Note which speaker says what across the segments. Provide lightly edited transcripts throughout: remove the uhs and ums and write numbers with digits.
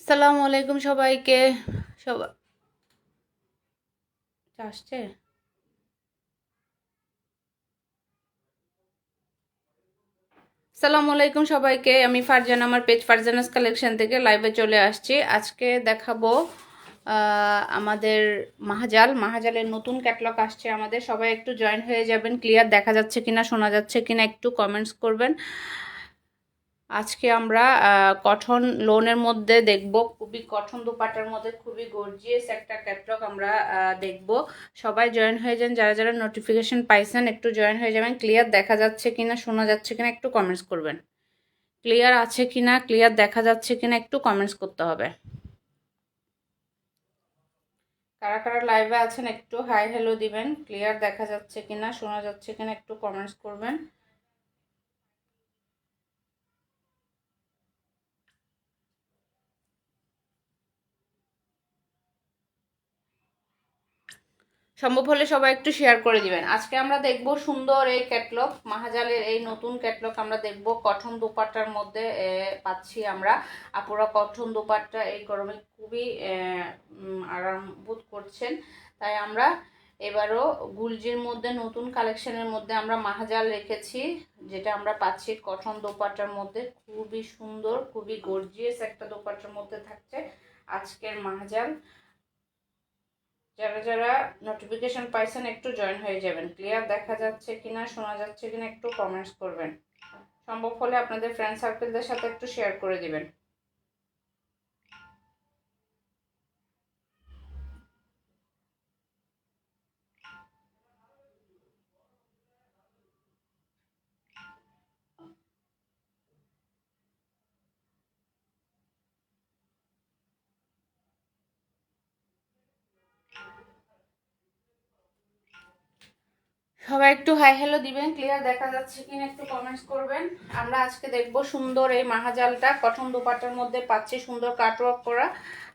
Speaker 1: সালামু আলাইকুম সবাইকে। সবাই আসছে। সালামু আলাইকুম সবাইকে। আমি ফারজানা, আমার পেজ ফারজানাস কালেকশন থেকে লাইভে চলে আসছি। আজকে দেখাবো আমাদের মাহাজালের নতুন ক্যাটলগ আসছে আমাদের। সবাই একটু জয়েন হয়ে যাবেন। ক্লিয়ার দেখা যাচ্ছে কিনা, শোনা যাচ্ছে কিনা একটু কমেন্টস করবেন। আজকে আমরা কটন লোনের মধ্যে দেখব, খুবই কটন দুপাটার মধ্যে খুবই গর্জিয়াস একটা ক্যাটলগ আমরা দেখব। সবাই জয়েন হয়ে যান, যারা যারা নোটিফিকেশন পাইছেন একটু জয়েন হয়ে যাবেন। ক্লিয়ার দেখা যাচ্ছে কিনা, শোনা যাচ্ছে কিনা একটু কমেন্টস করবেন। ক্লিয়ার আছে কিনা, ক্লিয়ার দেখা যাচ্ছে কিনা একটু কমেন্টস করতে হবে। কারা কারা লাইভে আছেন একটু হাই হ্যালো দিবেন। ক্লিয়ার দেখা যাচ্ছে কিনা, শোনা যাচ্ছে কিনা একটু কমেন্টস করবেন। সম্ভব হলে সবাই একটু শেয়ার করে দিবেন। আজকে আমরা দেখব সুন্দর এই ক্যাটলগ, মাহাজালের এই নতুন ক্যাটলগ আমরা দেখব। কটন দোপাট্টার মধ্যে পাচ্ছি আমরা। আপুরা কটন দোপাট্টা এই গরমে খুবই আরাম বোধ করছেন, তাই আমরা এবারও গুলজির মধ্যে নতুন কালেকশনের মধ্যে আমরা মাহাজাল রেখেছি, যেটা আমরা পাচ্ছি কটন দোপাট্টার মধ্যে। খুবই সুন্দর, খুবই গর্জিয়াস একটা দোপাট্টার মধ্যে থাকছে আজকের মাহাজাল। যারা যারা নোটিফিকেশন পাইছেন একটু জয়েন হয়ে যাবেন। ক্লিয়ার দেখা যাচ্ছে কিনা, শোনা যাচ্ছে কিনা একটু কমেন্টস করবেন। সম্ভব হলে আপনাদের ফ্রেন্ড সার্কেলদের সাথে একটু শেয়ার করে দিবেন। সবাই একটু হাই হ্যালো দিবেন। ক্লিয়ার দেখা যাচ্ছে কিনা একটু কমেন্টস করবেন। আমরা আজকে দেখব সুন্দর এই মাহাজালটা কটন দোপাট্টার মধ্যে পাচ্ছি, সুন্দর কাটওয়ার্ক করা।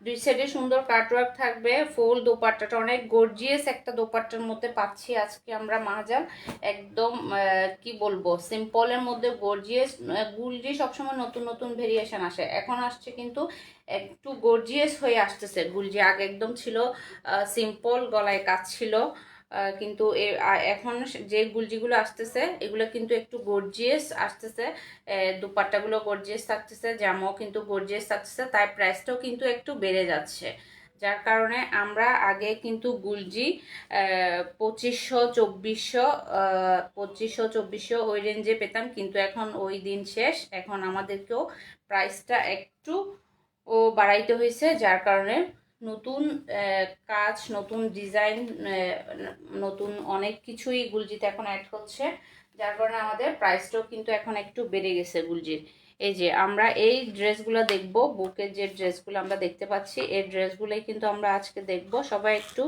Speaker 1: দুই সাইডে সুন্দর কাটওয়ার্ক থাকবে। ফুল দোপাট্টাটা অনেক গর্জিয়াস একটা দোপাট্টার মধ্যে পাচ্ছি আজকে আমরা মাহাজাল। একদম কি বলবো, সিম্পলের মধ্যে গর্জিয়াস। গুলজি সবসময় নতুন নতুন ভেরিয়েশন আসে, এখন আসছে কিন্তু একটু গর্জিয়াস হয়ে আসতেছে গুলজি। আগে একদম ছিল সিম্পল, গলায় কাজ ছিল, কিন্তু এখন যে গুলজিগুলো আসতেছে এগুলো কিন্তু একটু গর্জিয়াস আসতেছে। দুপাট্টাগুলো গর্জিয়াস থাকতেছে, জামাও কিন্তু গর্জিয়াস থাকতেছে, তাই প্রাইসটাও কিন্তু একটু বেড়ে যাচ্ছে। যার কারণে আমরা আগে কিন্তু গুলজি 2500 2400 ওই রেঞ্জে পেতাম, কিন্তু এখন ওই দিন শেষ। এখন আমাদেরকেও প্রাইসটা একটু বাড়াইতে হয়েছে, যার কারণে নতুন কাজ, নতুন ডিজাইন, নতুন অনেক কিছুই গুলজিতে এখন অ্যাড হচ্ছে, যার কারণে আমাদের প্রাইসটাও কিন্তু এখন একটু বেড়ে গেছে গুলজির। এই যে আমরা এই ড্রেসগুলো দেখব, বুকের যে ড্রেসগুলো আমরা দেখতে পাচ্ছি এই ড্রেসগুলোই কিন্তু আমরা আজকে দেখব। সবাই একটু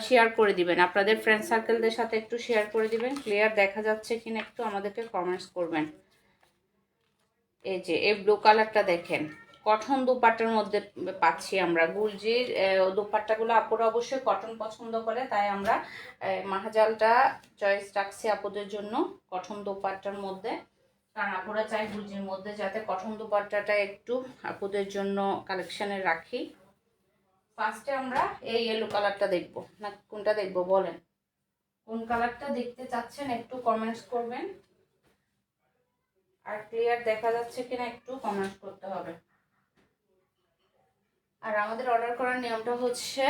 Speaker 1: শেয়ার করে দিবেন, আপনাদের ফ্রেন্ড সার্কেলদের সাথে একটু শেয়ার করে দিবেন। ক্লিয়ার দেখা যাচ্ছে কিনা একটু আমাদেরকে কমেন্টস করবেন। এই যে এই ব্লু কালারটা দেখেন, কটন দুপাট্টার মধ্যে পাচ্ছি আমরা গুলজির দুপাট্টাগুলো। আপুরা অবশ্যই কটন পছন্দ করে, তাই আমরা মাহাজালটা চয়েস রাখছি আপুদের জন্য কটন দুপাট্টার মধ্যে। কারণ আপুরা চাই গুলজির মধ্যে যাতে কটন দুপাট্টাটা একটু আপুদের জন্য কালেকশনে রাখি। ফার্স্টে আমরা এই ইয়েলো কালারটা দেখব, না কোনটা দেখব বলেন? কোন কালারটা দেখতে চাচ্ছেন একটু কমেন্টস করবেন। আর ক্লিয়ার দেখা যাচ্ছে কিনা একটু কমেন্টস করতে হবে। আর আমাদের অর্ডার করার নিয়মটা হচ্ছে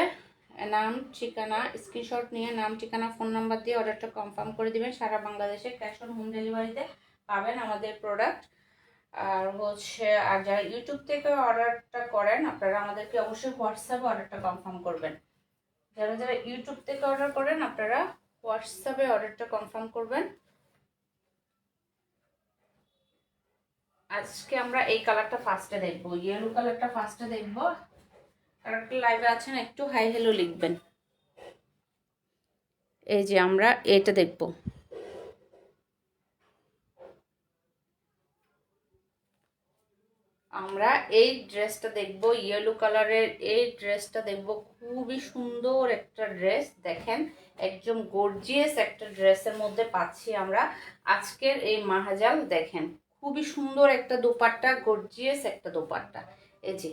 Speaker 1: নাম ঠিকানা স্ক্রিনশট নিয়ে, নাম ঠিকানা ফোন নাম্বার দিয়ে অর্ডারটা কনফার্ম করে দিবেন। সারা বাংলাদেশে ক্যাশ অন হোম ডেলিভারিতে পাবেন আমাদের প্রোডাক্ট। আর হচ্ছে আর যারা ইউটিউব থেকে অর্ডারটা করেন আপনারা আমাদেরকে অবশ্যই হোয়াটসঅ্যাপে অর্ডারটা কনফার্ম করবেন। যারা যারা ইউটিউব থেকে অর্ডার করেন আপনারা হোয়াটসঅ্যাপে অর্ডারটা কনফার্ম করবেন। আজকে আমরা এই কালারটা ফার্স্টে দেখবো, ইয়েলো কালারটা ফার্স্টে দেখবো। আর একটা লাইভে আছেন একটু হাই হ্যালো লিখবেন। এই যে আমরা এটা দেখব। আমরা এই ড্রেসটা দেখব, ইয়েলো কালারের এই ড্রেসটা দেখব। খুবই সুন্দর একটা ড্রেস, দেখেন একদম গর্জিয়াস একটা ড্রেসের মধ্যে পাচ্ছি আমরা আজকের এই মাহাজাল। দেখেন খুবই সুন্দর একটা দোপাট্টা, গর্জিয়াস একটা দোপাট্টা। এই যে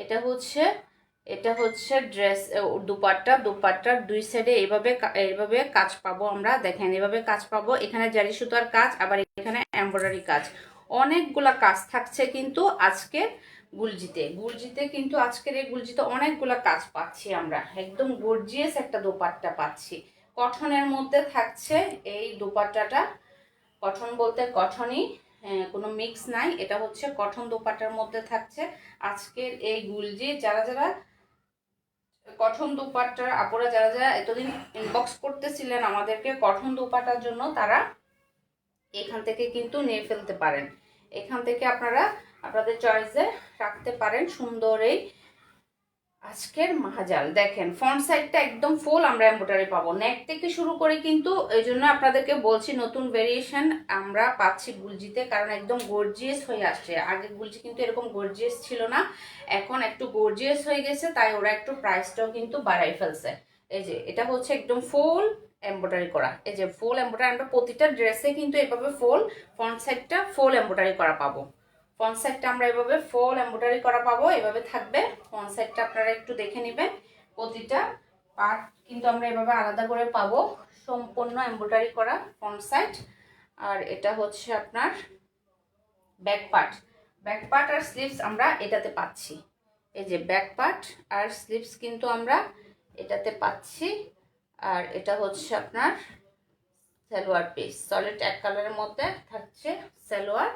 Speaker 1: এটা হচ্ছে ড্রেস দুপাট্টার দুই সাইডে এইভাবে কাজ পাবো আমরা। দেখেন এইভাবে কাজ পাবো, এখানে জারি সুতার কাজ, আবার এখানে এমব্রয়ডারি কাজ, অনেকগুলা কাজ থাকছে কিন্তু আজকের গুলজিতে কিন্তু আজকের এই গুলজিতে অনেকগুলা কাজ পাচ্ছি আমরা। একদম গর্জিয়াস একটা দোপাট্টা পাচ্ছি, কটনের মধ্যে থাকছে এই দোপাট্টাটা। কটন বলতে কটনই, কোনো মিক্স নাই, এটা হচ্ছে কটন দোপাট্টার মধ্যে থাকছে আজকের এই গুলজি। যারা যারা কটন দুপাট্টার আপুরা যারা যারা এতদিন ইনবক্স করতেছিলেন আমাদেরকে কটন দুপাট্টার জন্য, তারা এখান থেকে কিন্তু নিয়ে ফেলতে পারেন। এখান থেকে আপনারা আপনাদের চয়েসে রাখতে পারেন সুন্দর এই আজকের মাহাজাল। দেখেন ফ্রন্ট সাইডটা একদম ফুল আমরা এমব্রয়ডারি পাবো, নেক থেকে শুরু করে কিন্তু এই জন্য আপনাদেরকে বলছি নতুন ভেরিয়েশন আমরা পাচ্ছি গুলজিতে, কারণ একদম গর্জিয়াস হয়ে আসছে। আগে গুলজি কিন্তু এরকম গর্জিয়াস ছিল না, এখন একটু গর্জিয়াস হয়ে গেছে, তাই ওরা একটু প্রাইসটাও কিন্তু বাড়াই ফেলছে। এই যে এটা হচ্ছে একদম ফুল এমব্রয়ডারি করা, এই যে ফুল এমব্রয়ডারি, আমরা প্রতিটা ড্রেসে কিন্তু এভাবে ফুল ফ্রন্ট সাইডটা ফুল এমব্রয়ডারি করা পাবো। ফ্রন্ট সাইডটা আমরা এভাবে ফুল এমব্রয়ডারি করা পাবো, এভাবে থাকবে। ফ্রন্ট সাইডটা আপনারা একটু দেখে নেবেন, প্রতিটা পার্ট কিন্তু আমরা এভাবে আলাদা করে পাবো, সম্পূর্ণ এমব্রয়ডারি করা ফ্রন্ট সাইড। আর এটা হচ্ছে আপনার ব্যাক পার্ট আর স্লিভস আমরা এটাতে পাচ্ছি। এই যে ব্যাক পার্ট আর স্লিভস কিন্তু আমরা এটাতে পাচ্ছি। আর এটা হচ্ছে আপনার সালোয়ার পিস, সলিড এক কালারের মধ্যে থাকছে সালোয়ার।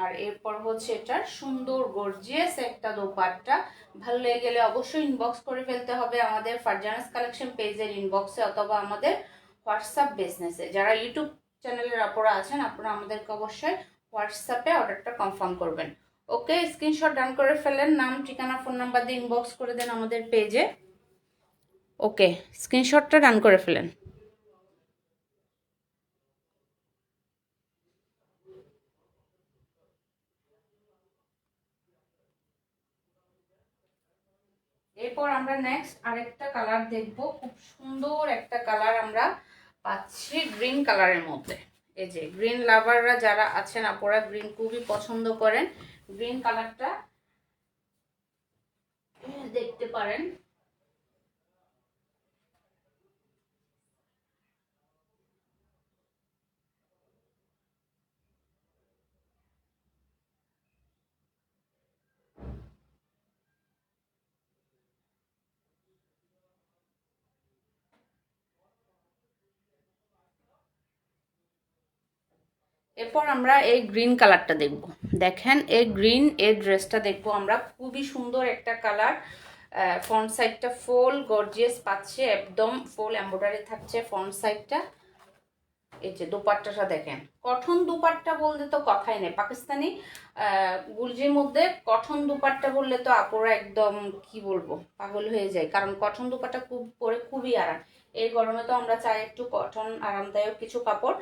Speaker 1: আর এরপর হচ্ছে এটার সুন্দর গর্জিয়াস একটা দোপাট্টা। ভালো লেগে গেলে অবশ্যই ইনবক্স করে ফেলতে হবে আমাদের ফারজানাস কালেকশন পেজের ইনবক্সে, অথবা আমাদের হোয়াটসঅ্যাপ বিজনেসে। যারা ইউটিউব চ্যানেলের আপনারা আছেন, আপনারা আমাদেরকে অবশ্যই হোয়াটসঅ্যাপে অর্ডারটা কনফার্ম করবেন। ওকে, স্ক্রিনশট ডান করে ফেলেন, নাম ঠিকানা ফোন নাম্বার দিয়ে ইনবক্স করে দেন আমাদের পেজে। ওকে, স্ক্রিনশটটা ডান করে ফেলেন। এরপর আমরা নেক্সট আরেকটা কালার দেখব, খুব সুন্দর একটা কালার আমরা পাচ্ছি গ্রিন কালারের মধ্যে। এই যে গ্রিন লাভাররা যারা আছেন আপনারা গ্রিন খুবই পছন্দ করেন, গ্রিন কালারটা দেখতে পারেন। এরপর আমরা এই গ্রিন কালারটা দেখব। দেখেন এই ড্রেসটা দেখবো আমরা, খুবই সুন্দর একটা কালার। ফ্রন্ট সাইডটা ফুল গর্জিয়াস পাচ্ছে, একদম ফুল এমব্রয়ডারি থাকছে ফ্রন্ট সাইডটা। এই যে দুপাট্টাটা দেখেন, কটন দুপাট্টা বলতে তো কথাই নেই, পাকিস্তানি গুলজির মধ্যে কটন দুপাট্টা বললে তো আপুরা একদম কি বলবো পাগল হয়ে যায়, কারণ কটন দুপাট্টা পরে খুবই আরাম। এই গরমে তো আমরা চাই একটু কটন আরামদায়ক কিছু কাপড়,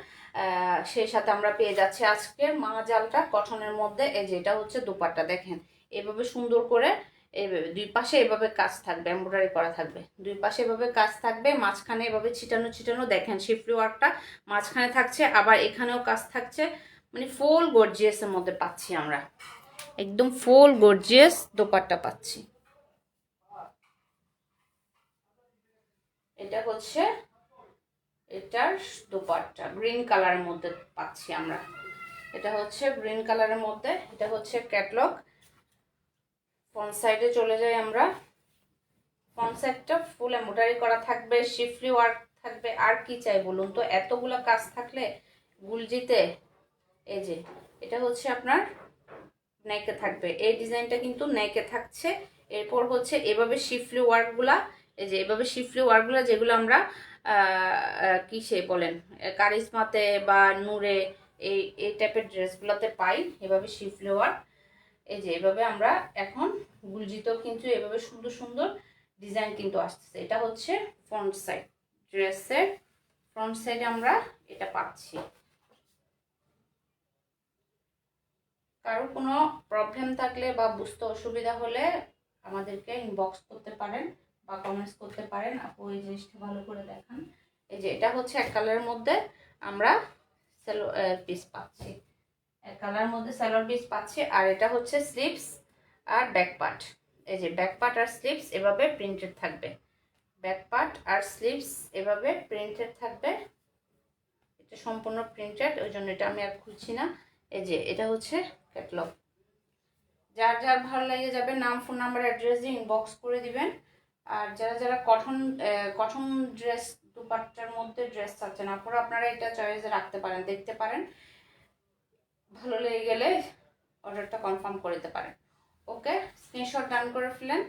Speaker 1: সেই সাথে আমরা পেয়ে যাচ্ছি আজকের মাজালটা কটনের মধ্যে। এই যে এটা হচ্ছে দুপাট্টা, দেখেন এভাবে সুন্দর করে এইভাবে দুই পাশে এভাবে কাজ থাকবে, এমব্রয়ডারি করা থাকবে, দুই পাশে এভাবে কাজ থাকবে, মাঝখানে এভাবে ছিটানো ছিটানো, দেখেন শিফলি ওয়ার্কটা মাঝখানে থাকছে, আবার এখানেও কাজ থাকছে, মানে ফুল গর্জিয়াসের মধ্যে পাচ্ছি আমরা, একদম ফুল গর্জিয়াস দোপাট্টা পাচ্ছি। এটা হচ্ছে এটার দোপাট্টা গ্রিন কালারের মধ্যে পাচ্ছি আমরা, এটা হচ্ছে গ্রিন কালারের মধ্যে, এটা হচ্ছে ক্যাটলগ। ফ্রন্ট সাইডে চলে যাই আমরা, ফ্রন্ট সাইডটা ফুল এমব্রয়ডারি করা থাকবে, শিফলি ওয়ার্ক থাকবে, আর কি চাই বলুন তো, এতগুলো কাজ থাকলে গুলজিতে। এই যে এটা হচ্ছে আপনার নেকে থাকবে, এই ডিজাইনটা কিন্তু নেকে থাকছে। এরপর হচ্ছে এভাবে শিফলি ওয়ার্কগুলা, এই যে এভাবে শিফলি ওয়ার্কগুলা যেগুলো আমরা কিসে বলেন কারিজমাতে বা নূরে এই এই টাইপের ড্রেসগুলোতে পাই, এভাবে শিফলি ওয়ার্ক। এই যে এভাবে আমরা এখন গুলজিতেও কিন্তু এভাবে সুন্দর সুন্দর ডিজাইন কিন্তু আসতেছে। এটা হচ্ছে ফ্রন্ট সাইড, ড্রেসের ফ্রন্ট সাইডে আমরা এটা পাচ্ছি। কারো কোনো প্রবলেম থাকলে বা বুঝতে অসুবিধা হলে আমাদেরকে ইনবক্স করতে পারেন বা কমেন্টস করতে পারেন, আপু এই জিনিসটা ভালো করে দেখান। এই যে এটা হচ্ছে এক কালারের মধ্যে আমরা পিস পাচ্ছি, এক কালারের মধ্যে সালোয়ার পিস পাচ্ছি। আর এটা হচ্ছে স্লিভস আর ব্যাক পার্ট, এই যে ব্যাক পার্ট আর স্লিভস এভাবে প্রিন্টেড থাকবে, ব্যাক পার্ট আর স্লিভস এভাবে প্রিন্টেড থাকবে। এটা সম্পূর্ণ প্রিন্টেড, ওই জন্য এটা আমি আর খুলছি না। এই যে এটা হচ্ছে ক্যাটালগ। যার যার ভালো লেগে যাবে নাম, ফোন নাম্বার, অ্যাড্রেস দিয়ে ইনবক্স করে দিবেন। আর যারা যারা কটন ড্রেস দুপাট্টার মধ্যে ড্রেস চাচ্ছেন আপনারা এটা চয়েসে রাখতে পারেন, দেখতে পারেন, ভালো লেগে গেলে অর্ডারটা কনফার্ম করে দিতে পারেন। ওকে, স্ক্রিনশট ডান করে ফেলেন,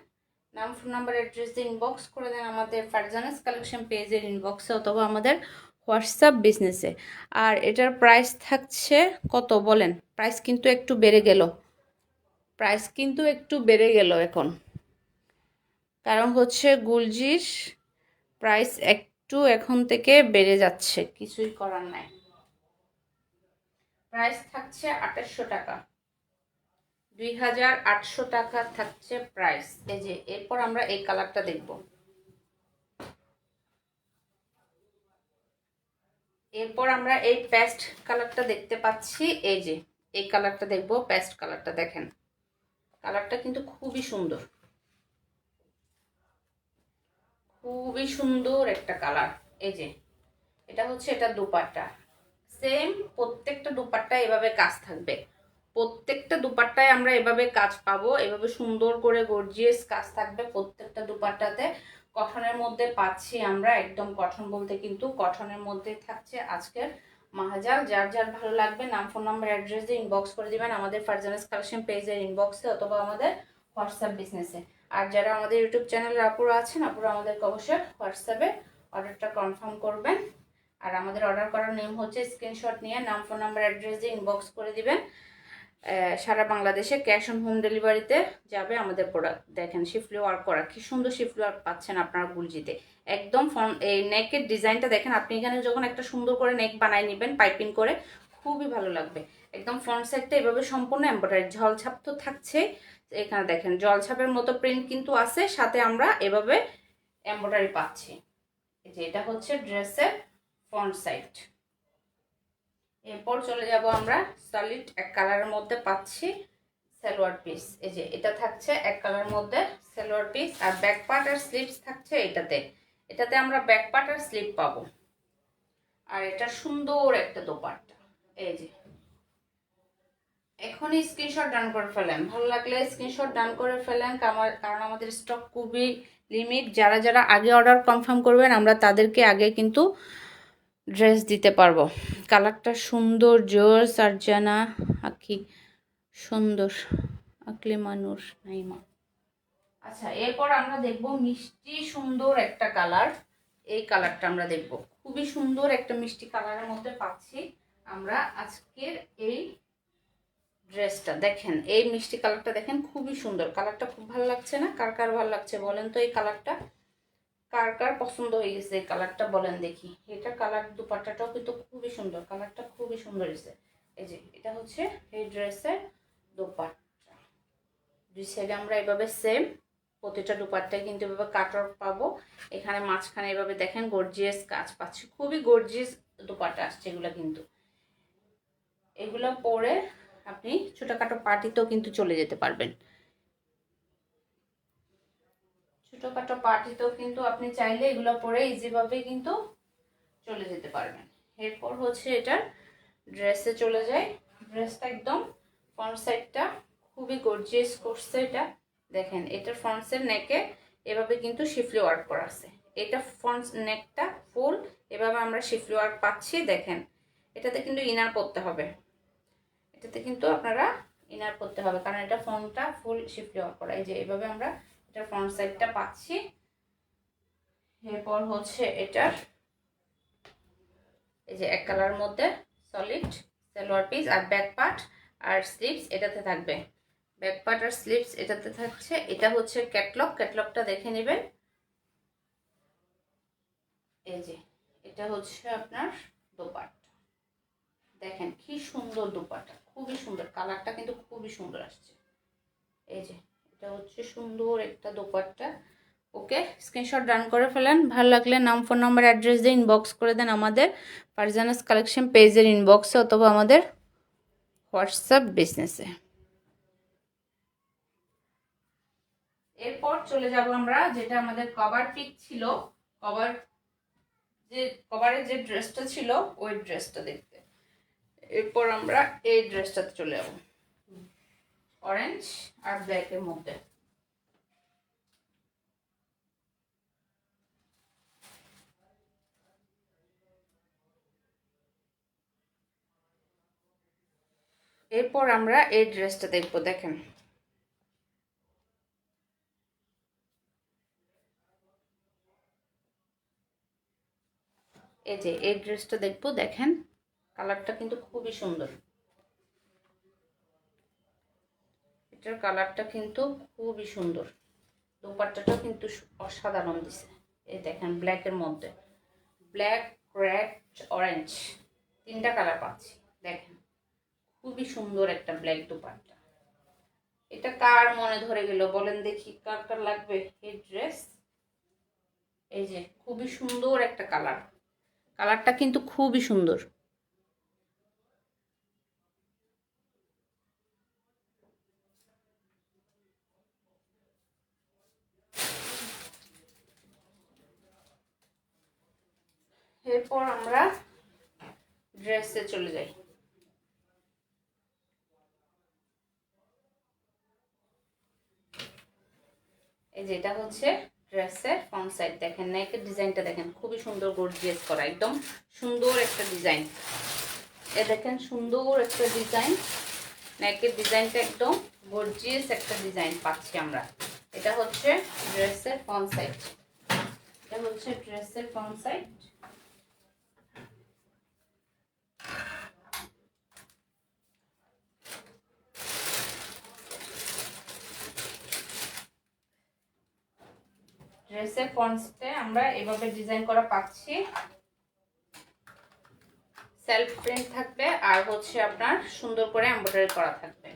Speaker 1: নাম, ফোন নাম্বার, অ্যাড্রেস দিয়ে ইনবক্স করে দেন আমাদের ফারজানাস কালেকশন পেজের ইনবক্সে অথবা আমাদের হোয়াটসঅ্যাপ বিজনেসে। আর এটার প্রাইস থাকছে কত বলেন? প্রাইস কিন্তু একটু বেড়ে গেল এখন, কারণ হচ্ছে গুলজির প্রাইস একটু এখন থেকে বেড়ে যাচ্ছে, কিছুই করার নাই। প্রাইস থাকছে 2800 টাকা, 2800 টাকা থাকছে প্রাইস। এই যে এরপর আমরা এই কালারটা দেখব, এরপর আমরা এই পেস্ট কালারটা দেখতে পাচ্ছি। এই যে এই কালারটা দেখব, পেস্ট কালারটা দেখেন, কালারটা কিন্তু খুবই সুন্দর, খুবই সুন্দর একটা কালার। এই যে এটা হচ্ছে এটা দুপাট্টা, সেম প্রত্যেকটা দুপাট্টা এভাবে কাজ থাকবে, প্রত্যেকটা দুপাট্টায় আমরা এভাবে কাজ পাবো, এভাবে সুন্দর করে গর্জিয়াস কাজ থাকবে প্রত্যেকটা দুপাট্টাতে। কটনের মধ্যে পাচ্ছি আমরা, একদম কটন বলতে কিন্তু কটনের মধ্যে থাকছে আজকের মাহাজাল। যার যার ভালো লাগবে নাম, ফোন নাম্বার, অ্যাড্রেস দিয়ে ইনবক্স করে দিবেন আমাদের ফারজানাস কালেকশন পেজের ইনবক্সে অথবা আমাদের হোয়াটসঅ্যাপ বিজনেসে। আর যারা আমাদের ইউটিউব চ্যানেলের আপুরা আছেন, আপুরা আমাদেরকে অবশ্যই হোয়াটসঅ্যাপে অর্ডারটা কনফার্ম করবেন। আর আমাদের অর্ডার করার নেম হচ্ছে, স্ক্রিনশট নিয়ে নাম, ফোন নাম্বার, অ্যাড্রেস দিয়ে ইনবক্স করে দিবেন। সারা বাংলাদেশে ক্যাশ অন হোম ডেলিভারিতে যাবে আমাদের প্রোডাক্ট। দেখেন শিফলি ওয়ার্ক করা, কি সুন্দর শিফলি ওয়ার্ক পাচ্ছেন আপনারা গুলজিতে। একদম এই নেকের ডিজাইনটা দেখেন, আপনি এখানে যখন একটা সুন্দর করে নেক বানায় নেবেন পাইপিং করে, খুবই ভালো লাগবে। একদম ফ্রন্ট সাইডটা এভাবে সম্পূর্ণ এমব্রয়ডারি, ঝলছাপ তো থাকছে। এখানে দেখেন জলছাপের মতো প্রিন্ট কিন্তু আছে, সাথে আমরা এভাবে এমব্রয়ডারি পাচ্ছি। এই যে এটা হচ্ছে ড্রেসের ফ্রন্ট সাইড। এরপর চলে যাব আমরা সলিড এক কালারের মধ্যে পাচ্ছি সালোয়ার পিস। এই যে এটা থাকছে এক কালারের মধ্যে সালোয়ার পিস, আর ব্যাক পার্ট আর স্লিভস থাকছে এটাতে আমরা ব্যাক পার্ট আর স্লিভ পাবো। আর এটা সুন্দর একটা দোপাট্টা। এই যে এখনই স্ক্রিনশট ডান করে ফেলেন, ভালো লাগলে স্ক্রিনশট ডান করে ফেলেন, কারণ আমাদের স্টক খুবই লিমিট। যারা যারা আগে অর্ডার কনফার্ম করবেন আমরা তাদেরকে আগে কিন্তু ড্রেস দিতে পারবো। কালারটা সুন্দর, জোর সার্জানা আঁকি সুন্দর, আকলি মানুষ নাইমা। আচ্ছা, এরপর আমরা দেখব মিষ্টি সুন্দর একটা কালার। এই কালারটা আমরা দেখব, খুবই সুন্দর একটা মিষ্টি কালারের মধ্যে পাচ্ছি আমরা আজকের এই ড্রেসটা। দেখেন এই মিষ্টি কালারটা দেখেন, খুবই সুন্দর কালারটা, খুব ভালো লাগছে না? কার কার ভালো লাগছে বলেন তো? এই কালারটা কার কার পছন্দ হয়ে গেছে এই কালারটা বলেন দেখি। এটা কালার দুপাট্টাটাও কিন্তু খুবই সুন্দর, কালারটা খুবই সুন্দর হয়েছে। এই যে এটা হচ্ছে এই ড্রেসের দুপাট্টা, দুই সাইডে আমরা এভাবে সেম প্রতিটা দুপাট্টায় কিন্তু এভাবে কাটওয়ার্ক পাবো। এখানে মাঝখানে এভাবে দেখেন গর্জিয়াস কাজ পাচ্ছি, খুবই গর্জিয়াস দুপাট্টা আসছে এগুলো। কিন্তু এগুলো পরে আপনি ছোটখাটো পার্টিতেও কিন্তু চলে যেতে পারবেন, ছোটখাটো পার্টিতেও কিন্তু আপনি চাইলে এগুলো পরে ইজিভাবে কিন্তু চলে যেতে পারবেন। এরপর হচ্ছে এটার ড্রেসে চলে যায়। ড্রেসটা একদম ফ্রন্ট সাইডটা খুবই গর্জিয়াস করছে এটা। দেখেন এটার ফ্রন্ট সাইড নেকে এভাবে কিন্তু শিফলি ওয়ার্ক করা আছে। এটা ফ্রন্ট নেকটা ফুল এভাবে আমরা শিফলি ওয়ার্ক পাচ্ছি। দেখেন এটাতে কিন্তু ইনার পরতে হবে, এটাতে কিন্তু আপনারা ইনার পরতে হবে, কারণ এটা ফ্রন্টটা ফুল শিফলি ওয়ার্ক করা। এই যে এভাবে আমরা এটা ফ্রন্ট সাইডটা পাচ্ছি। এরপর হচ্ছে এটার এই যে এক কালারের মধ্যে সলিড সালোয়ার পিস, আর ব্যাক পার্ট আর স্লিভস এটাতে থাকবে, ব্যাক পার্ট আর স্লিভস এটাতে থাকছে। এটা হচ্ছে ক্যাটলগটা দেখে নেবেন। এই যে এটা হচ্ছে আপনার দোপাট্টা, দেখেন কি সুন্দর দোপাট্টা, খুবই সুন্দর, কালারটা কিন্তু খুবই সুন্দর আসছে। এই যে এটা হচ্ছে সুন্দর একটা দোপাট্টা। ওকে, স্ক্রিনশট ডান করে ফেলেন, ভালো লাগলে নাম, ফোন নাম্বার, অ্যাড্রেস দিয়ে ইনবক্স করে দেন আমাদের ফারজানাস কালেকশন পেজের ইনবক্সে অথবা আমাদের হোয়াটসঅ্যাপ বিজনেসে। এরপর চলে যাব আমরা, যেটা আমাদের কভার পিক ছিল, কভার যে কভারের যে ড্রেসটা ছিল ওই ড্রেসটা দেখতে। এরপর আমরা এই ড্রেসটাতে চলে যাব, অরেঞ্জ আর ব্ল্যাকের মধ্যে। এরপর আমরা এই ড্রেসটা দেখবো, দেখেন এই যে এই ড্রেসটা দেখবো, দেখেন কালারটা কিন্তু খুবই সুন্দর, এটার কালারটা কিন্তু খুবই সুন্দর, দোপাট্টাটাও কিন্তু অসাধারণ দিছে। এই দেখেন ব্ল্যাকের মধ্যে, ব্ল্যাক, রেড, অরেঞ্জ, তিনটা কালার পাচ্ছি। দেখেন খুবই সুন্দর একটা ব্ল্যাক দোপাট্টা। এটা কার মনে ধরে গেল বলেন দেখি, কার কার লাগবে এই ড্রেস? এই যে খুবই সুন্দর একটা কালার, কালারটা কিন্তু খুবই সুন্দর। এরপর আমরা ড্রেসে চলে যাই। এই যে এটা হচ্ছে ড্রেসের ফ্রন্ট সাইড, দেখেন নেকের ডিজাইনটা দেখেন খুবই সুন্দর, গর্জিয়াস করা, একদম সুন্দর একটা ডিজাইন। এ দেখেন সুন্দর একটা ডিজাইন, নেকের ডিজাইনটা একদম গর্জিয়াস একটা ডিজাইন পাচ্ছি আমরা। এটা হচ্ছে ড্রেসের ফ্রন্ট সাইড, এটা হচ্ছে ড্রেসের ফ্রন্ট সাইড। ড্রেসের ফ্রন্টে আমরা এভাবে ডিজাইন করা পাচ্ছি, সেলফ প্রিন্ট থাকবে আর হচ্ছে আপনার সুন্দর করে এমব্রয়ডারি করা থাকবে।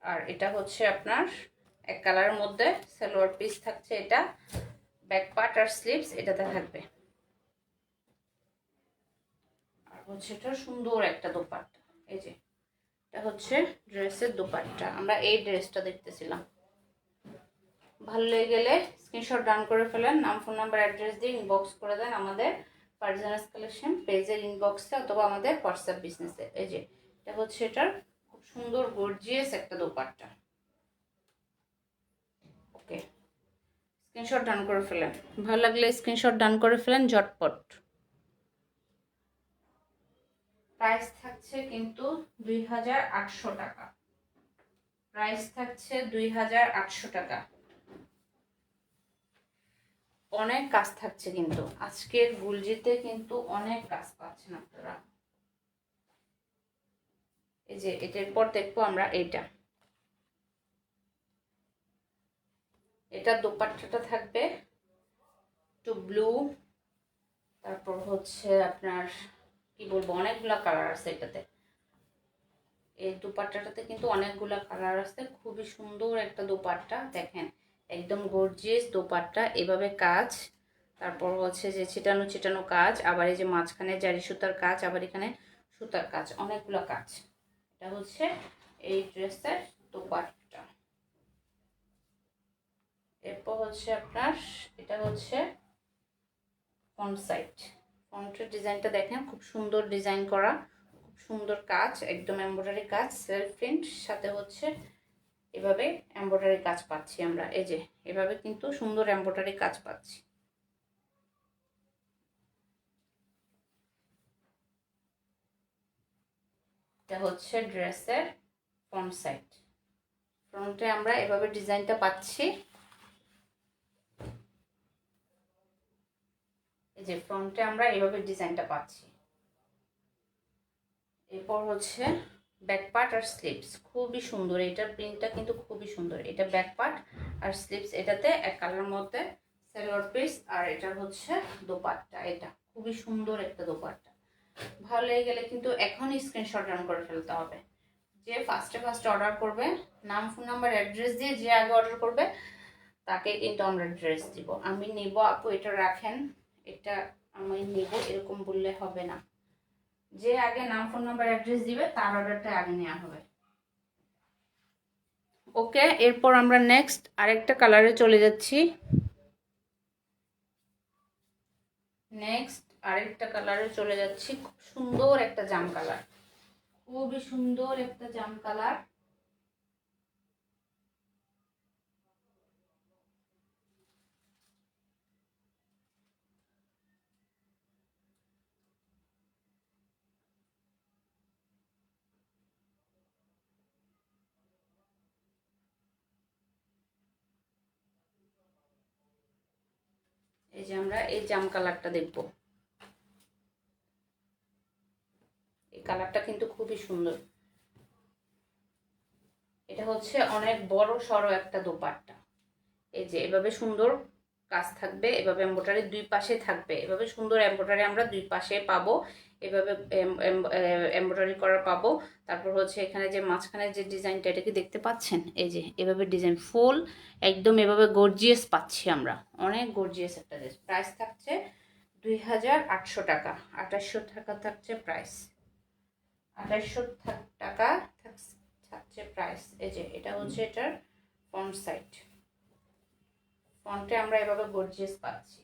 Speaker 1: আর এটা হচ্ছে আপনার এক কালারের মধ্যে সালোয়ার পিস থাকছে, এটা ব্যাক পার্ট আর স্লিভস এটাতে থাকবে। আর হচ্ছে এটা সুন্দর একটা দোপাট্টা, এই যে এটা হচ্ছে ড্রেসের দোপাট্টা। আমরা এই ড্রেসটা দেখতেছিলাম, ভালো লেগে গেলে স্ক্রিনশট ডাউন করে ফেলেন, নাম, ফোন নাম্বার, অ্যাড্রেস দিয়ে ইনবক্স করে দেন আমাদের ফারজানাস কালেকশন পেজের ইনবক্সে অথবা আমাদের হোয়াটসঅ্যাপ বিজনেসে। এই যে এটা হচ্ছে এটার খুব সুন্দর গর্জিয়াস একটা দোপাট্টা। ওকে, স্ক্রিনশট ডাউন করে ফেলেন, ভালো লাগলে স্ক্রিনশট ডাউন করে ফেলেন ঝটপট। প্রাইস থাকছে কিন্তু 2800 টাকা, প্রাইস থাকছে 2800 টাকা। অনেক কাজ থাকছে কিন্তু আজকের গুলজিতে, কিন্তু অনেক কাজ পাচ্ছেন আপনারা। এই যে এটার পর দেখবো আমরা এটা, এটার দোপাট্টাটা থাকবে একটু ব্লু, তারপর হচ্ছে আপনার কি বলবো অনেকগুলা কালার আছে এটাতে। এই দোপাট্টাটাতে কিন্তু অনেকগুলা কালার আছে, খুবই সুন্দর একটা দোপাট্টা, দেখেন একদম গর্জিয়াস দোপাট্টা, এভাবে কাজ, তারপর হচ্ছে যে ছিটানো ছিটানো কাজ, আবার এই যে মাঝখানে জারি সুতার কাজ, আবার এখানে সুতার কাজ, অনেকগুলো কাজ। এটা হচ্ছে এই ড্রেসের দোপাট্টা। এরপর হচ্ছে আপনার এটা হচ্ছে ফ্রন্ট সাইড, ফ্রন্টের ডিজাইনটা দেখেন খুব সুন্দর ডিজাইন করা, খুব সুন্দর কাজ, একদম এমব্রয়ডারি কাজ, সেলফ প্রিন্ট, সাথে হচ্ছে এভাবে এমব্রয়ডারি কাজ পাচ্ছি আমরা। এই যে এভাবে কিন্তু সুন্দর এমব্রয়ডারি কাজ পাচ্ছি। এটা হচ্ছে ড্রেসের ফ্রন্ট সাইড, ফ্রন্টে আমরা এভাবে ডিজাইনটা পাচ্ছি। এই যে ফ্রন্টে আমরা এভাবে ডিজাইনটা পাচ্ছি। এরপর হচ্ছে ব্যাক পার্ট আর স্লিভস, খুবই সুন্দর, এটার প্রিন্টটা কিন্তু খুবই সুন্দর। এটা ব্যাক পার্ট আর স্লিভস, এটাতে এক কালারের মধ্যে সালোয়ার পিস, আর এটার হচ্ছে দোপাট্টা, এটা খুবই সুন্দর একটা দোপাট্টা। ভালো লেগে গেলে কিন্তু এখনই স্ক্রিনশট ডাউন করে ফেলতে হবে। যে ফার্স্টে অর্ডার করবে, নাম, ফোন নাম্বার, অ্যাড্রেস দিয়ে যে আগে অর্ডার করবে তাকে কিন্তু আমরা ড্রেস দিব। আমি নিব আপু, এটা রাখেন, এটা আমি নিব এরকম বললে হবে না, যে আগে নাম, ফোন নাম্বার, অ্যাড্রেস দিবে তার অর্ডারটা আগে নেওয়া হবে। ওকে, এরপর আমরা নেক্সট আরেকটা কালারে চলে যাচ্ছি। খুব সুন্দর একটা জাম কালার, খুবই সুন্দর একটা জাম কালার। এই যে আমরা এই জাম কালারটা দেখব। এই কালারটা কিন্তু খুবই সুন্দর। এটা হচ্ছে অনেক বড় সড়ো একটা দোপাট্টা। এই যে এভাবে সুন্দর কাজ থাকবে, এভাবে এমব্রয়ডারি দুই পাশে থাকবে, এভাবে সুন্দর এমব্রয়ডারি আমরা দুই পাশে পাবো, এভাবে এমব্রয়ডারি করা পাবো। তারপর হচ্ছে এখানে যে মাঝখানে যে ডিজাইনটা, এটা কি দেখতে পাচ্ছেন? এই যে এভাবে ডিজাইন ফুল একদম এভাবে গর্জিয়াস পাচ্ছি আমরা, অনেক গর্জিয়াস একটা ড্রেস। প্রাইস থাকছে 2800 টাকা। 2800 টাকা থাকছে প্রাইস, 2800 টাকা থাকছে প্রাইস। এই যে এটা হচ্ছে এটার ফ্রন্ট সাইড। ফন্টে আমরা এভাবে গর্জিয়াস পাচ্ছি।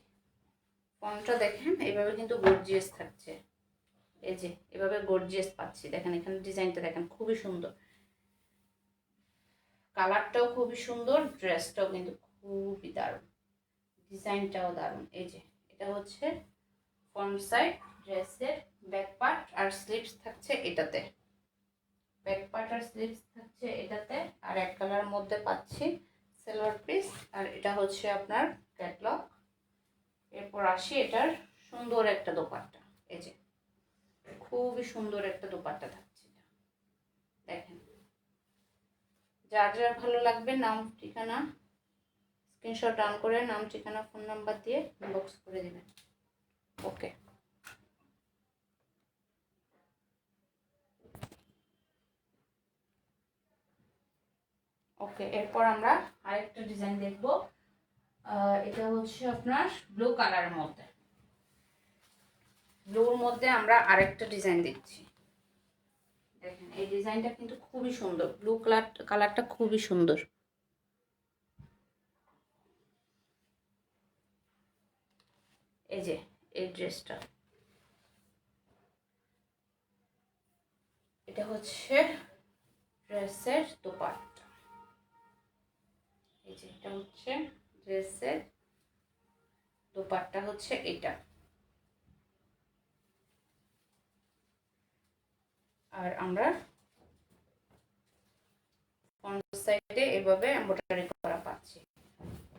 Speaker 1: ফন্টটা দেখেন এভাবে কিন্তু গর্জিয়াস থাকছে। এই যে এভাবে গর্জিয়াস পাচ্ছি, দেখেন এখানে ডিজাইনটা দেখেন খুবই সুন্দর, কালারটাও খুবই সুন্দর, ড্রেসটাও কিন্তু খুবই দারুণ, ডিজাইনটাও দারুণ। এই যে এটা হচ্ছে ফ্রন্ট সাইড ড্রেসের। ব্যাক পার্ট আর স্লিভস থাকছে এটাতে, ব্যাক পার্ট আর স্লিভস থাকছে এটাতে। আর এক কালার মধ্যে পাচ্ছি সালোয়ার পিস, আর এটা হচ্ছে আপনার ক্যাটলগ। এরপর আসি এটার সুন্দর একটা দোপাট্টা। এই যে খুবই সুন্দর একটা দোপাট্টা থাকছে, দেখেন। যার যার ভালো লাগবে নাম ঠিকানা স্ক্রিনশট ডাউন করে নাম ঠিকানা ফোন নাম্বার দিয়ে ইনবক্স করে দেবেন। ওকে, ওকে, এরপর আমরা আরেকটা ডিজাইন দেখব। এটা হচ্ছে আপনার ব্লু কালারের মধ্যে, ব্লুর মধ্যে আমরা আরেকটা ডিজাইন দেখছি। দেখেন এই ডিজাইনটা কিন্তু খুবই সুন্দর, ব্লু কালারটা খুবই সুন্দর। এই যে এই ড্রেসটা, এটা হচ্ছে ড্রেসের দোপাট্টা। এই যে এটা হচ্ছে ড্রেসের দোপাট্টা হচ্ছে এটা। আর আমরা ফ্রন্ট সাইডে এভাবে এমব্রয়ডারি করা পাচ্ছি,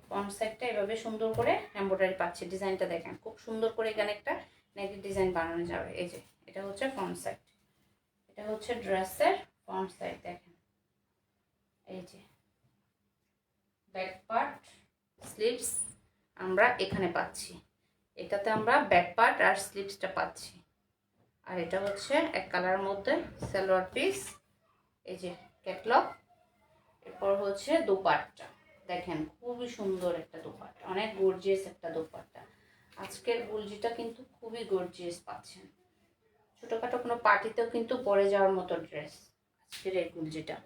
Speaker 1: ফ্রন্ট সাইডটা এভাবে সুন্দর করে এমব্রয়ডারি পাচ্ছি। ডিজাইনটা দেখেন খুব সুন্দর করে, এখানে একটা নেকের ডিজাইন বানানো যাবে। এই যে এটা হচ্ছে ফ্রন্ট সাইড, এটা হচ্ছে ড্রেসের ফ্রন্ট সাইড। দেখেন এই যে ব্যাক পার্ট স্লিভস আমরা এখানে পাচ্ছি, এটাতে আমরা ব্যাক পার্ট আর স্লিভসটা পাচ্ছি। আর এটা হচ্ছে এক কালারের মধ্যে সালোয়ার পিস। এই যে ক্যাটলগ। এরপর হচ্ছে দোপাট্টা, দেখেন খুবই সুন্দর একটা দোপাট্টা, অনেক গর্জিয়াস একটা দোপাট্টা। আজকের গুলজিটা কিন্তু খুবই গর্জিয়াস পাচ্ছেন, ছোটখাটো কোনো পার্টিতেও কিন্তু পরে যাওয়ার মতো ড্রেস আজকের এই গুলজিটা।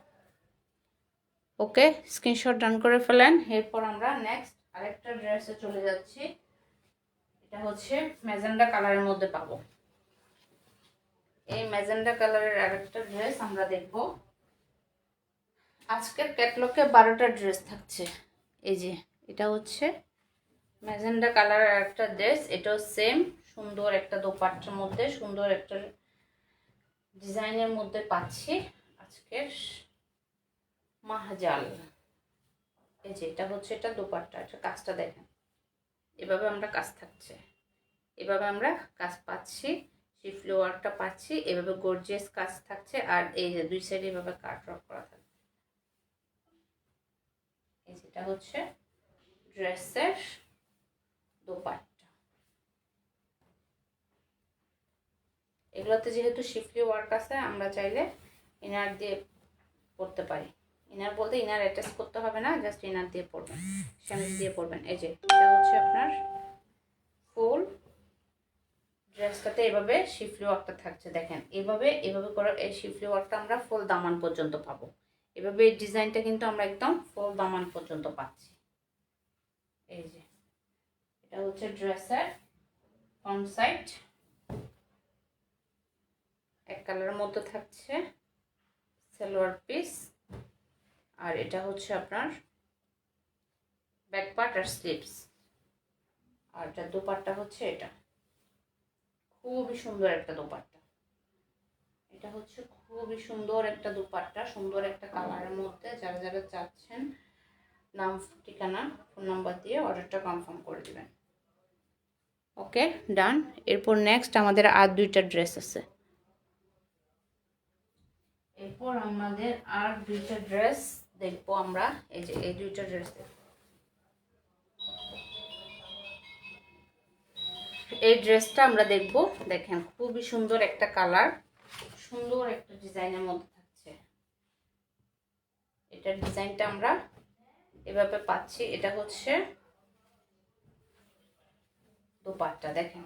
Speaker 1: ওকে, স্ক্রিনশট ডান করে ফেলেন। এরপর আমরা নেক্সট আরেকটা ড্রেসে চলে যাচ্ছি। এটা হচ্ছে ম্যাজেন্ডা কালারের মধ্যে পাবো। এই ম্যাজেন্ডা কালারের আরেকটা ড্রেস আমরা দেখব। আজকের ক্যাটলগে 12টা ড্রেস থাকছে। এই যে এটা হচ্ছে ম্যাজেন্ডা কালারের একটা ড্রেস, এটাও সেম সুন্দর একটা দোপাট্টার মধ্যে সুন্দর একটা ডিজাইনের মধ্যে পাচ্ছি আজকের মাহজাল। এই যে এটা হচ্ছে এটা দোপাট্টা, এটা কাজটা দেখেন এভাবে আমরা কাজ থাকছে, এভাবে আমরা কাজ পাচ্ছি, শিফলি ওয়ার্কটা পাচ্ছি, এভাবে গর্জিয়াস কাজ থাকছে। আর এই যে দুই সাইডে এভাবে কাট ওয়ার্ক করা থাকছে। এই যেটা হচ্ছে ড্রেসের দোপাট্টা। এগুলোতে যেহেতু শিফলি ওয়ার্ক আছে, আমরা চাইলে ইনার দিয়ে পরতে পারি। ইনার বলতে ইনার অ্যাটাচ করতে হবে না, জাস্ট ইনার দিয়ে পরবেন, শ্যামিজ দিয়ে পরবেন। এই যে এটা হচ্ছে আপনার ফুল ড্রেসটাতে এভাবে শিফলি ওয়ার্কটা থাকছে, দেখেন এভাবে করে এই শিফলি ওয়ার্কটা আমরা ফুল দামান পর্যন্ত পাবো। এভাবে এই ডিজাইনটা কিন্তু আমরা একদম ফুল দামান পর্যন্ত পাচ্ছি। এই যে এটা হচ্ছে ড্রেসের ফ্রন্ট সাইড, এক কালারের মধ্যে থাকছে সালোয়ার পিস, আর এটা হচ্ছে আপনার ব্যাক পার্ট আর স্লিভস, আর এটা দোপাট্টা হচ্ছে এটা, খুবই সুন্দর একটা দোপাট্টা। এটা হচ্ছে খুবই সুন্দর একটা দোপাট্টা, সুন্দর একটা কালারের মধ্যে। যারা যারা চাচ্ছেন নাম ঠিকানা ফোন নাম্বার দিয়ে অর্ডারটা কনফার্ম করে দিবেন। ওকে ডান। এরপর নেক্সট আমাদের আর দুইটা ড্রেস আছে। এরপর আমাদের আর দুইটা ড্রেস দেখবো আমরা। এই যে এই দুইটা ড্রেস দেখবো। এই ড্রেসটা আমরা দেখবো, দেখেন খুবই সুন্দর একটা কালার, সুন্দর একটা ডিজাইনের মধ্যে থাকছে। এটার ডিজাইনটা আমরা এভাবে পাচ্ছি। এটা হচ্ছে দোপাট্টা, দেখেন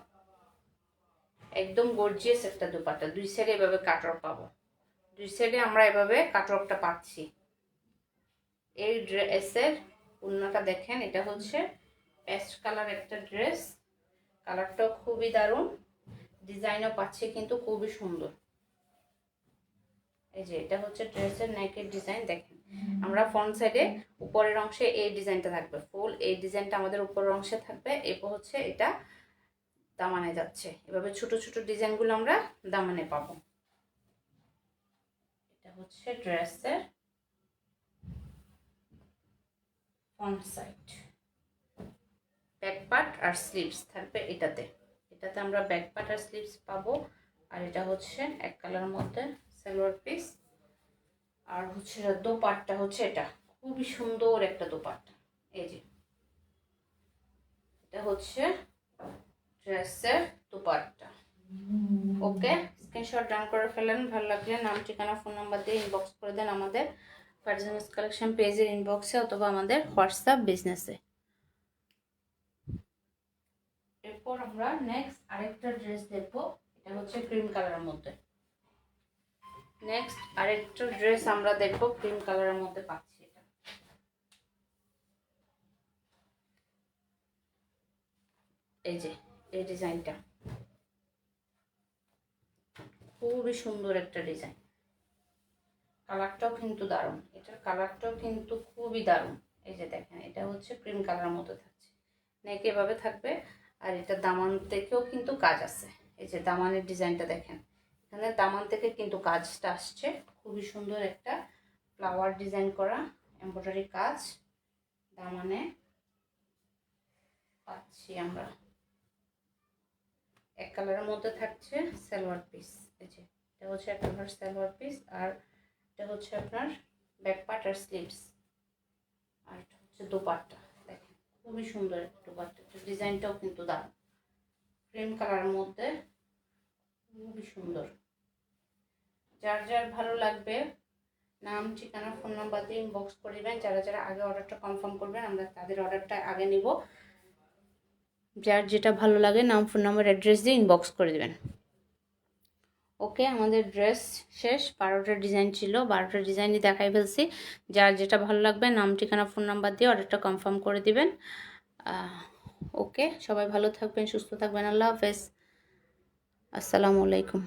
Speaker 1: একদম গর্জিয়াস একটা দোপাট্টা। দুই সাইডে এভাবে কাটওয়ার্ক পাবো, দুই সাইডে আমরা এভাবে কাটওয়ার্কটা পাচ্ছি। এই ড্রেসের ওড়নাটা দেখেন, এটা হচ্ছে পেস্ট কালার একটা ড্রেস, কালারটাও খুবই দারুণ, ডিজাইনও পাচ্ছে কিন্তু খুবই সুন্দর। এই যে এটা হচ্ছে ড্রেসের নেকের ডিজাইন, দেখেন আমরা ফ্রন্ট সাইডে উপরের অংশে এই ডিজাইনটা থাকবে, ফুল এই ডিজাইনটা আমাদের উপরের অংশে থাকবে। এরপর হচ্ছে এটা দামানে যাচ্ছে, এভাবে ছোট ছোট ডিজাইনগুলো আমরা দামানে পাবো। এটা হচ্ছে ড্রেসের ফ্রন্ট সাইড, ব্যাক পার্ট আর স্লিভস থাকবে এটাতে। এটাতে আমরা ব্যাক পার্ট আর স্লিভস পাবো। আর এটা হচ্ছে এক কালারের মধ্যে সালোয়ার পিস, আর হচ্ছে দোপাট্টা হচ্ছে এটা, খুবই সুন্দর একটা দোপাট্টা। এই যে এটা হচ্ছে ড্রেসের দোপাট্টা। ওকে, স্ক্রিনশট ডাউন করে ফেলেন। ভালো লাগলে নাম ঠিকানা ফোন নাম্বার দিয়ে ইনবক্স করে দেন আমাদের ফারজানাস কালেকশন পেজের ইনবক্সে অথবা আমাদের হোয়াটসঅ্যাপ বিজনেসে। এরপর আমরা নেক্সট আরেকটা ড্রেস দেখবো, এটা হচ্ছে ক্রিম কালারের মধ্যে। নেক্সট আরেকটা ড্রেস আমরা দেখবো ক্রিম কালারের মধ্যে পাচ্ছি। এটা এই যে এই ডিজাইনটা খুবই সুন্দর একটা ডিজাইন, কালারটাও কিন্তু দারুণ, এটার কালারটাও কিন্তু খুবই দারুণ। এই যে দেখেন এটা হচ্ছে ক্রিম কালারের মধ্যে থাকছে, নেক এভাবে থাকবে। আর এটা দামান থেকেও কিন্তু কাজ আছে, এই যে দামানের ডিজাইনটা দেখেন, এখানে দামান থেকে কিন্তু কাজটা আসছে, খুবই সুন্দর একটা ফ্লাওয়ার ডিজাইন করা এমব্রয়ডারি কাজ দামানে পাচ্ছি আমরা। এক কালারের মধ্যে থাকছে সালোয়ার পিস, এই যে এটা হচ্ছে এক কালার সালোয়ার পিস, আর এটা হচ্ছে আপনার ব্যাক পার্ট আর স্লিভস, আর এটা হচ্ছে দোপাট্টা। দেখেন খুবই সুন্দর একটা দোপাট্টা, ডিজাইনটাও কিন্তু দারুণ, ক্রিম কালারের মধ্যে খুবই সুন্দর। যার যার ভালো লাগবে নাম ঠিকানা ফোন নাম্বার দিয়ে ইনবক্স করে দিবেন। যারা যারা আগে অর্ডারটা কনফার্ম করবেন আমরা তাদের অর্ডারটা আগে নিব। যার যেটা ভালো লাগে নাম ফোন নাম্বার অ্যাড্রেস দিয়ে ইনবক্স করে দেবেন। ওকে, আমাদের ড্রেস শেষ, 12টা ডিজাইন ছিল, 12টা ডিজাইনই দেখাই ফেলছি। যার যেটা ভালো লাগবে নাম ঠিকানা ফোন নাম্বার দিয়ে অর্ডারটা কনফার্ম করে দিবেন। ওকে, সবাই ভালো থাকবেন, সুস্থ থাকবেন। আল্লাহ হাফেজ, আসসালামু আলাইকুম।